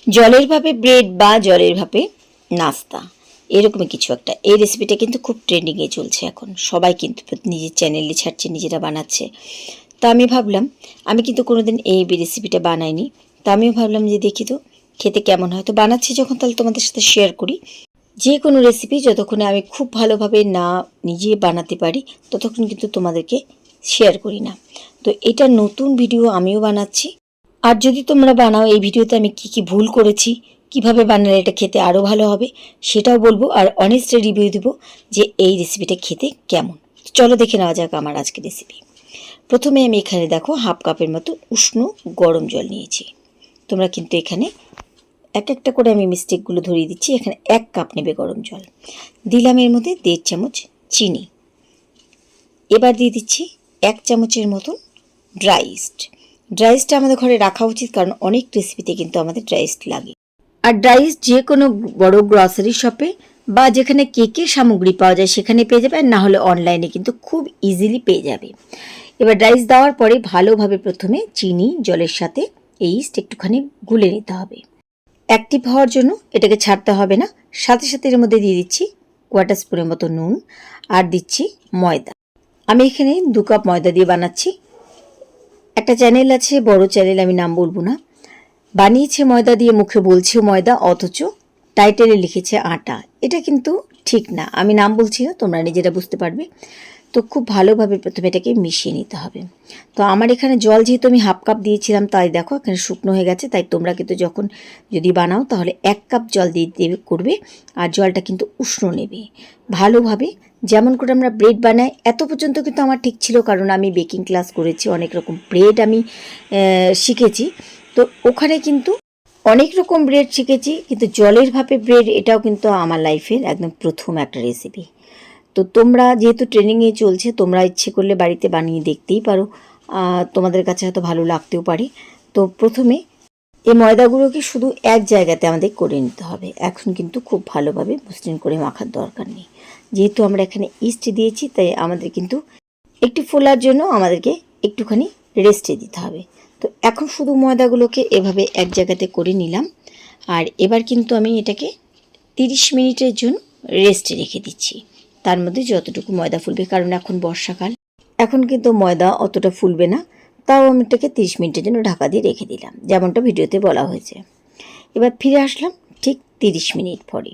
জলের ভাপে ব্রেড বা জলের ভাপে নাস্তা, এরকমই কিছু একটা। এই রেসিপিটা কিন্তু খুব ট্রেন্ডিংয়ে চলছে এখন, সবাই কিন্তু নিজের চ্যানেলে ছাড়ছে, নিজেরা বানাচ্ছে। তো আমি ভাবলাম, আমি কিন্তু কোনোদিন এই রেসিপিটা বানাইনি, তো আমিও ভাবলাম যে দেখি তো খেতে কেমন হয়। তো বানাচ্ছি যখন, তাহলে তোমাদের সাথে শেয়ার করি। যে কোনো রেসিপি যতক্ষণে আমি খুব ভালোভাবে না নিজে বানাতে পারি, ততক্ষণ কিন্তু তোমাদেরকে শেয়ার করি না। তো এটা নতুন ভিডিও আমিও বানাচ্ছি, আর যদি তোমরা বানাও এই ভিডিওতে আমি কি কি ভুল করেছি, কিভাবে বানালে এটা খেতে আরও ভালো হবে সেটাও বলবো, আর অনেস্ট রিভিউ দেবো যে এই রেসিপিটা খেতে কেমন। চলো দেখে নেওয়া যাক আমার আজকের রেসিপি। প্রথমে আমি এখানে দেখো হাফ কাপের মতো উষ্ণ গরম জল নিয়েছি। তোমরা কিন্তু এখানে এক একটা করে আমি মিস্টেকগুলো ধরিয়ে দিচ্ছি। এখানে 1 কাপ নেবে গরম জল, দিলাম এর মধ্যে 1.5 চামচ চিনি, এবার দিয়ে দিচ্ছি 1 চামচের মতন ড্রাই ইস্ট। ড্রাই ইস্টটা আমাদের ঘরে রাখা উচিত, কারণ অনেক রেসিপিতে কিন্তু আমাদের ড্রাই ইস্ট লাগে। আর ড্রাই ইস্ট যে কোনো বড় গ্রসারি শপে বা যেখানে কেকের সামগ্রী পাওয়া যায় সেখানে পেয়ে যাবে, আর না হলে অনলাইনে কিন্তু খুব ইজিলি পেয়ে যাবে। এবার ড্রাই ইস্ট দেওয়ার পরে ভালোভাবে প্রথমে চিনি জলের সাথে এই ইস্ট একটুখানি গুলে নিতে হবে। অ্যাক্টিভ হওয়ার জন্য এটাকে ছাড়তে হবে না। সাথে সাথে এর মধ্যে দিয়ে দিচ্ছি 1/4 স্পুনের মতো নুন, আর দিচ্ছি ময়দা। আমি এখানে 2 কাপ ময়দা দিয়ে বানাচ্ছি। একটা চ্যানেল আছে, বড় চ্যানেল, আমি নাম বলবো না, বানিয়েছে ময়দা দিয়ে, মুখে বলছেও ময়দা, অথচ টাইটেলে লিখেছে আটা। এটা কিন্তু ঠিক না, আমি নাম বলছি না, তোমরা নিজেরা বুঝতে পারবে। তো খুব ভালোভাবে প্রথমে এটাকে মিশিয়ে নিতে হবে। তো আমার এখানে জল যেহেতু আমি হাফ কাপ দিয়েছিলাম, তাই দেখো এখানে শুকনো হয়ে গেছে। তাই তোমরা কিন্তু যখন যদি বানাও তাহলে 1 কাপ জল দিয়ে দেবে করবে, আর জলটা কিন্তু উষ্ণ নেবে ভালোভাবে। যেমন করে আমরা ব্রেড বানাই এত পর্যন্ত কিন্তু আমার ঠিক ছিল, কারণ আমি বেকিং ক্লাস করেছি, অনেক রকম ব্রেড আমি শিখেছি। তো ওখানে কিন্তু অনেক রকম ব্রেড শিখেছি, কিন্তু জলের ভাপে ব্রেড এটাও কিন্তু আমার লাইফের একদম প্রথম একটা রেসিপি। তো তোমরা যেহেতু ট্রেনিংয়ে চলছে, তোমরা ইচ্ছে করলে বাড়িতে বানিয়ে দেখতেই পারো, তোমাদের কাছে হয়তো ভালো লাগতেও পারে। তো প্রথমে এই ময়দাগুলোকে শুধু এক জায়গাতে আমাদের করে নিতে হবে। এখন কিন্তু খুব ভালোভাবে মসৃণ করে মাখার দরকার নেই, যেহেতু আমরা এখানে ইস্ট দিয়েছি, তাই আমাদের কিন্তু একটু ফোলার জন্য আমাদেরকে একটুখানি রেস্টে দিতে হবে। তো এখন শুধু ময়দাগুলোকে এভাবে এক জায়গাতে করে নিলাম, আর এবার কিন্তু আমি এটাকে 30 মিনিটের জন্য রেস্টে রেখে দিচ্ছি। তার মধ্যে যতটুকু ময়দা ফুলবে, কারণ এখন বর্ষাকাল, এখন কিন্তু ময়দা অতটা ফুলবে না, তাও আমি এটাকে 30 মিনিটের জন্য ঢাকা দিয়ে রেখে দিলাম, যেমনটা ভিডিওতে বলা হয়েছে। এবার ফিরে আসলাম ঠিক 30 মিনিট পরে।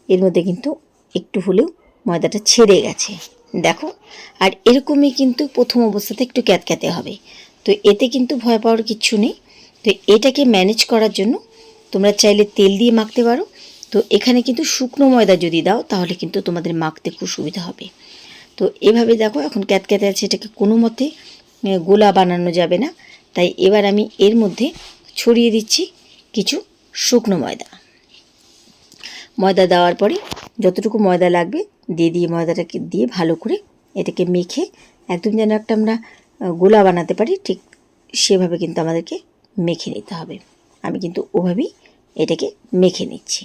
এর মধ্যে কিন্তু একটু হলেও ময়দাটা ছেড়ে গেছে, দেখো। আর এরকমই কিন্তু প্রথম অবস্থাতে একটু ক্যাতক্যাতে হবে, তো এতে কিন্তু ভয় পাওয়ার কিচ্ছু নেই। তো এটাকে ম্যানেজ করার জন্য তোমরা চাইলে তেল দিয়ে মাখতে পারো। তো এখানে কিন্তু শুকনো ময়দা যদি দাও তাহলে কিন্তু তোমাদের মাখতে খুব সুবিধা হবে। তো এভাবে দেখো এখন ক্যাতক্যাতে আছে, এটাকে কোনো মতে গোলা বানানো যাবে না। তাই এবার আমি এর মধ্যে ছড়িয়ে দিচ্ছি কিছু শুকনো ময়দা। ময়দা দেওয়ার পরে যতটুকু ময়দা লাগবে দিয়ে ময়দাটাকে দিয়ে ভালো করে এটাকে মেখে একদম যেন একটা আমরা গোলা বানাতে পারি, ঠিক সেভাবে কিন্তু আমাদেরকে মেখে নিতে হবে। আমি কিন্তু ওভাবেই এটাকে মেখে নিচ্ছি।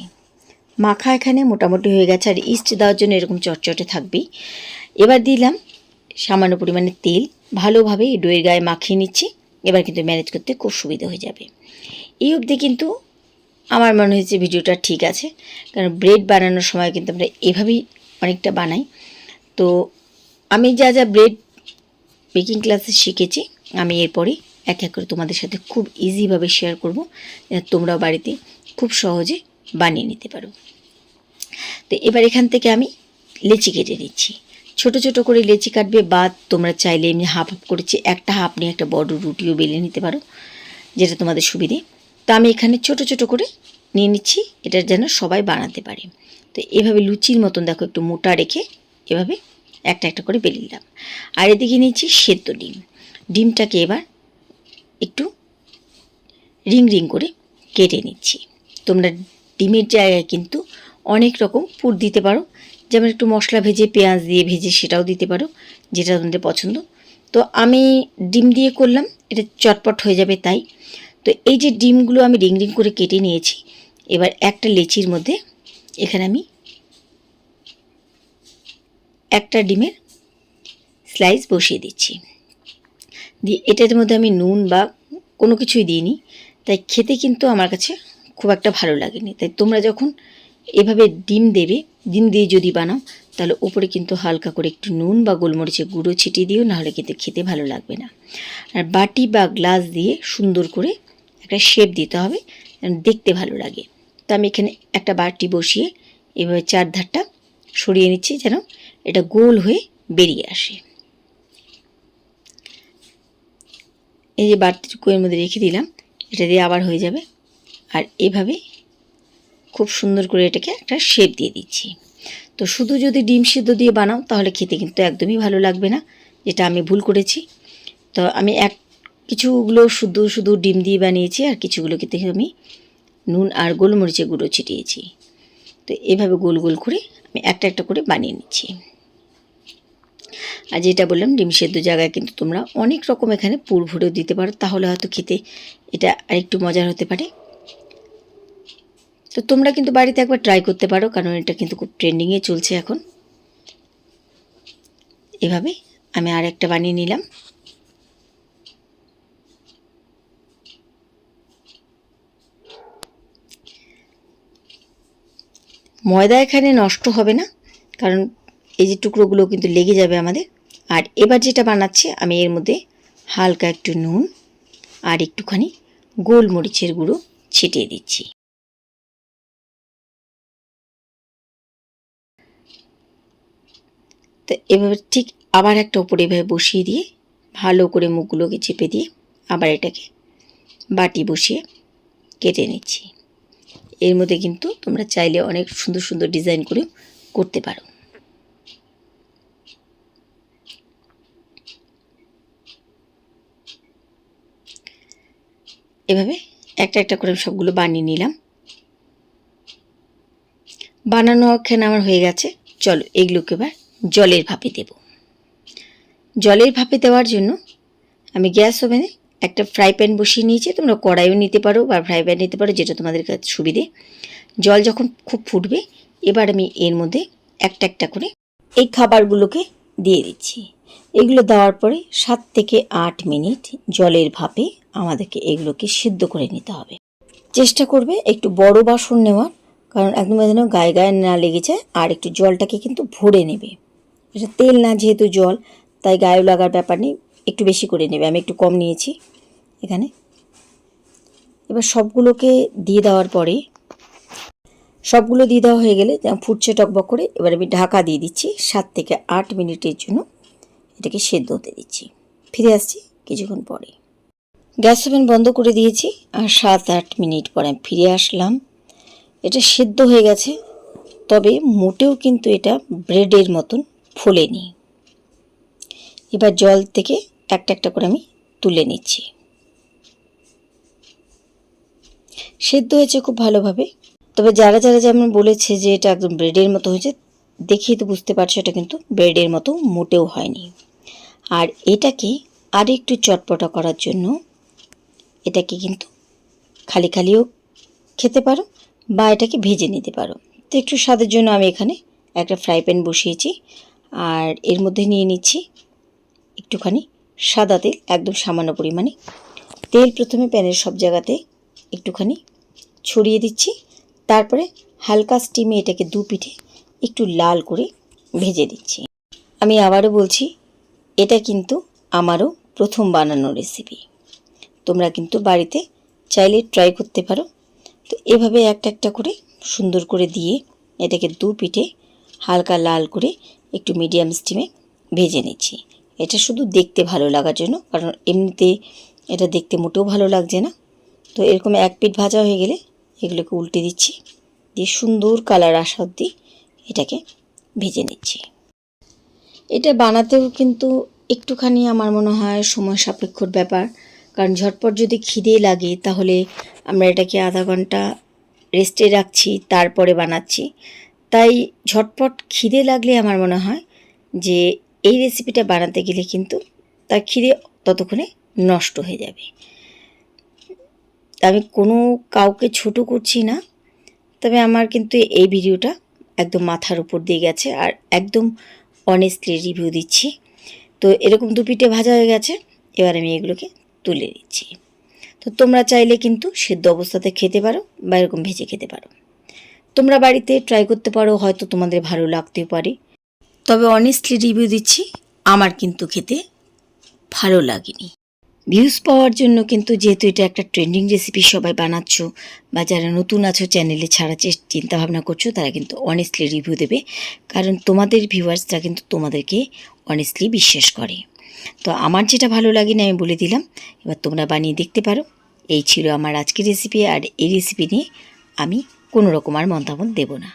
মাখা এখানে মোটামুটি হয়ে গেছে, আর ইস্ট দেওয়ার জন্য এরকম চটচটে থাকবেই। এবার দিলাম সামান্য পরিমাণে তেল, ভালোভাবে এই ডোয়ের গায়ে মাখিয়ে নিচ্ছি। এবার কিন্তু ম্যানেজ করতে খুব সুবিধা হয়ে যাবে। এই অবধি কিন্তু আমার মনে হয়েছে ভিডিওটা ঠিক আছে, কারণ ব্রেড বানানোর সময় কিন্তু আমরা এভাবেই অনেকটা বানাই। তো আমি যা যা ব্রেড বেকিং ক্লাসে শিখেছি, আমি এরপরে এক এক করে তোমাদের সাথে খুব ইজিভাবে শেয়ার করব, তোমরাও বাড়িতে খুব সহজে বানিয়ে নিতে পারো। তো এবার এখান থেকে আমি লেচি কেটে নিচ্ছি। ছোট ছোট করে লেচি কাটবে, বা তোমরা চাইলে এমনি হাফ হাফ করেছি একটা হাফ নিয়ে একটা বড় রুটিও বেলে নিতে পারো, যেটা তোমাদের সুবিধে। তো আমি এখানে ছোট ছোট করে নিয়ে নিচ্ছি, এটা যেন সবাই বানাতে পারে। তো এভাবে লুচির মতন দেখো একটু মোটা রেখে এভাবে একটা একটা করে বেলে নিলাম। আর এদিকে নিচ্ছি সেদ্ধ ডিম। ডিমটাকে এবার একটু রিং রিং করে কেটে নিচ্ছি। তোমরা ডিমের জায়গায় কিন্তু অনেক রকম পুর দিতে পারো, যেমন একটু মশলা ভেজে পেঁয়াজ দিয়ে ভেজে সেটাও দিতে পারো, যেটা তোমাদের পছন্দ। তো আমি ডিম দিয়ে করলাম, এটা চটপট হয়ে যাবে তাই। তো এই যে ডিমগুলো আমি রিং রিং করে কেটে নিয়েছি, এবার একটা লেচির মধ্যে এখানে আমি একটা ডিমের স্লাইস বসিয়ে দিচ্ছি। দিয়ে এটার মধ্যে আমি নুন বা কোনো কিছুই দিইনি, তাই খেতে কিন্তু আমার কাছে খুব একটা ভালো লাগেনি। তাই তোমরা যখন এভাবে ডিম দেবে, ডিম দিয়ে যদি বানাও তাহলে ওপরে কিন্তু হালকা করে একটু নুন বা গোলমরিচের গুঁড়ো ছিটিয়ে দিও, নাহলে কিন্তু খেতে ভালো লাগবে না। আর বাটি বা গ্লাস দিয়ে সুন্দর করে একটা শেপ দিতে হবে, দেখতে ভালো লাগে। তো আমি এখানে একটা বাটি বসিয়ে এভাবে চারধারটা সরিয়ে নিচ্ছি যেন এটা গোল হয়ে বেরিয়ে আসে। এই যে বাটিটুকু এর মধ্যে রেখে দিলাম, এটা দিয়ে আবার হয়ে যাবে। আর এভাবে খুব সুন্দর করে এটাকে একটা শেপ দিয়ে দিচ্ছি। তো শুধু যদি ডিম সিদ্ধ দিয়ে বানাও তাহলে খেতে কিন্তু একদমই ভালো লাগবে না, যেটা আমি ভুল করেছি। তো আমি কিছুগুলো শুধু শুধু ডিম দিয়ে বানিয়েছি, আর কিছুগুলো কিন্তু আমি নুন আর গোলমরিচের গুঁড়ো ছিটিয়েছি। তো এভাবে গোল গোল করে আমি একটা একটা করে বানিয়ে নিচ্ছি। আর যেটা বললাম ডিম সেদ্ধ জায়গায় কিন্তু তোমরা অনেক রকম এখানে পুর ভরেও দিতে পারো, তাহলে হয়তো খেতে এটা আরেকটু মজার হতে পারে। তো তোমরা কিন্তু বাড়িতে একবার ট্রাই করতে পারো, কারণ এটা কিন্তু খুব ট্রেন্ডিংয়ে চলছে এখন। এভাবে আমি আর একটা বানিয়ে নিলাম। ময়দা এখানে নষ্ট হবে না, কারণ এই যে টুকরোগুলো কিন্তু লেগে যাবে আমাদের। আর এবার যেটা বানাচ্ছি আমি এর মধ্যে হালকা একটু নুন আর একটুখানি গোলমরিচের গুঁড়ো ছিটিয়ে দিচ্ছি। তো এভাবে ঠিক আবার একটা উপরে এভাবে বসিয়ে দিয়ে ভালো করে মুখগুলোকে চেপে দিয়ে আবার এটাকে বাটি বসিয়ে কেটে নিচ্ছি। এর মধ্যে কিন্তু তোমরা চাইলে অনেক সুন্দর সুন্দর ডিজাইন করে করতে পারো। এভাবে একটা একটা করে সবগুলো বানিয়ে নিলাম। বানানো এখানে আমার হয়ে গেছে। চলো এগুলোকে এবার জলের ভাপে দেব। জলের ভাপে দেওয়ার জন্য আমি গ্যাস ওভেনে একটা ফ্রাই প্যান বসিয়ে নিয়েছি। তোমরা কড়াইও নিতে পারো বা ফ্রাই প্যান নিতে পারো, যেটা তোমাদের কাছে সুবিধে। জল যখন খুব ফুটবে এবার আমি এর মধ্যে একটা একটা করে এই খাবারগুলোকে দিয়ে দিচ্ছি। এগুলো দেওয়ার পরে 7 থেকে 8 মিনিট জলের ভাপে আমাদেরকে এগুলোকে সিদ্ধ করে নিতে হবে। চেষ্টা করবে একটু বড় বাসন নেওয়ার, কারণ একদম যেন গায়ে গায়ে না লেগে যায়। আর একটু জলটাকে কিন্তু ভরে নেবে, এটা তেল না যেহেতু জল, তাই গায়ে লাগার ব্যাপার নেই, একটু বেশি করে নেবে। আমি একটু কম নিয়েছি এখানে। এবার সবগুলোকে দিয়ে দেওয়ার পরে সবগুলো দিয়ে দেওয়া হয়ে গেলে ফুটছে টকবক করে, এবার আমি ঢাকা দিয়ে দিচ্ছি 7 থেকে 8 মিনিটের জন্য এটাকে সেদ্ধ হতে দিচ্ছি। ফিরে আসছি কিছুক্ষণ পরে। গ্যাস ওভেন বন্ধ করে দিয়েছি আর 7-8 মিনিট পরে আমি ফিরে আসলাম। এটা সেদ্ধ হয়ে গেছে, তবে মোটেও কিন্তু এটা ব্রেডের মতন ফোলেনি। এবার জল থেকে একটা একটা করে আমি তুলে নিচ্ছি। সেদ্ধ হয়েছে খুব ভালোভাবে, তবে যারা যারা যেমন বলেছে যে এটা একদম ব্রেডের মতো হয়েছে, দেখেই তো বুঝতে পারছো এটা কিন্তু ব্রেডের মতো মোটেও হয়নি। আর এটাকে আর একটু চটপটা করার জন্য এটাকে কিন্তু খালি খালিও খেতে পারো বা এটাকে ভেজে নিতে পারো। তো একটু স্বাদের জন্য আমি এখানে একটা ফ্রাই প্যান বসিয়েছি, আর এর মধ্যে নিয়ে নিচ্ছি একটুখানি সাদা তেল, একদম সামান্য পরিমাণে তেল। প্রথমে প্যানের সব জায়গাতে একটুখানি ছড়িয়ে দিচ্ছি, তারপরে হালকা স্টিমে এটাকে দু পিঠে একটু লাল করে ভেজে দিচ্ছি। আমি আবারও বলছি, এটা কিন্তু আমারও প্রথম বানানো রেসিপি, তোমরা কিন্তু বাড়িতে চাইলে ট্রাই করতে পারো। তো এভাবে একটা একটা করে সুন্দর করে দিয়ে এটাকে দু পিঠে হালকা লাল করে একটু মিডিয়াম স্টিমে ভেজে নিচ্ছি। এটা শুধু দেখতে ভালো লাগার জন্য, কারণ এমনিতে এটা দেখতে মোটেও ভালো লাগছে না। তো এরকম এক পিঠ ভাজা হয়ে গেলে এগুলোকে উল্টে দিচ্ছি, দিয়ে সুন্দর কালার আসা অবধি এটাকে ভেজে নিচ্ছি। এটা বানাতেও কিন্তু একটুখানি আমার মনে হয় সময় সাপেক্ষর ব্যাপার, কারণ ঝটপট যদি খিদে লাগে তাহলে আমরা এটাকে আধা ঘন্টা রেস্টে রাখছি, তারপরে বানাচ্ছি। তাই ঝটপট খিদে লাগলে আমার মনে হয় যে এই রেসিপিটা বানাতে গেলে কিন্তু তার খিদে ততক্ষণে নষ্ট হয়ে যাবে। আমি কোনো কাউকে ছোট করছি না, তবে আমার কিন্তু এই ভিডিওটা একদম মাথার উপর দিয়ে গেছে, আর একদম অনেস্টলি রিভিউ দিচ্ছি। তো এরকম দু পিঠে ভাজা হয়ে গেছে, এবার আমি এগুলোকে তুলে দিচ্ছি। তো তোমরা চাইলে কিন্তু সিদ্ধ অবস্থাতে খেতে পারো বা এরকম ভেজে খেতে পারো। তোমরা বাড়িতে ট্রাই করতে পারো, হয়তো তোমাদের ভালো লাগতেও পারে। তবে অনেস্টলি রিভিউ দিচ্ছি, আমার কিন্তু খেতে ভালো লাগেনি। ভিউজ পাওয়ার জন্য কিন্তু, যেহেতু এটা একটা ট্রেন্ডিং রেসিপি, সবাই বানাচ্ছ বা যারা নতুন আছো চ্যানেলে ছাড়ার চিন্তা ভাবনা করছো, তারা কিন্তু অনেস্টলি রিভিউ দেবে, কারণ তোমাদের ভিউয়ার্সরা কিন্তু তোমাদেরকে অনেস্টলি বিশ্বাস করে। তো আমার যেটা ভালো লাগে না আমি বলে দিলাম, এবার তোমরা বানিয়ে দেখতে পারো। এই ছিল আমার আজকের রেসিপি, আর এই রেসিপি নিয়ে আমি কোনো রকম আর মতামত দেব না।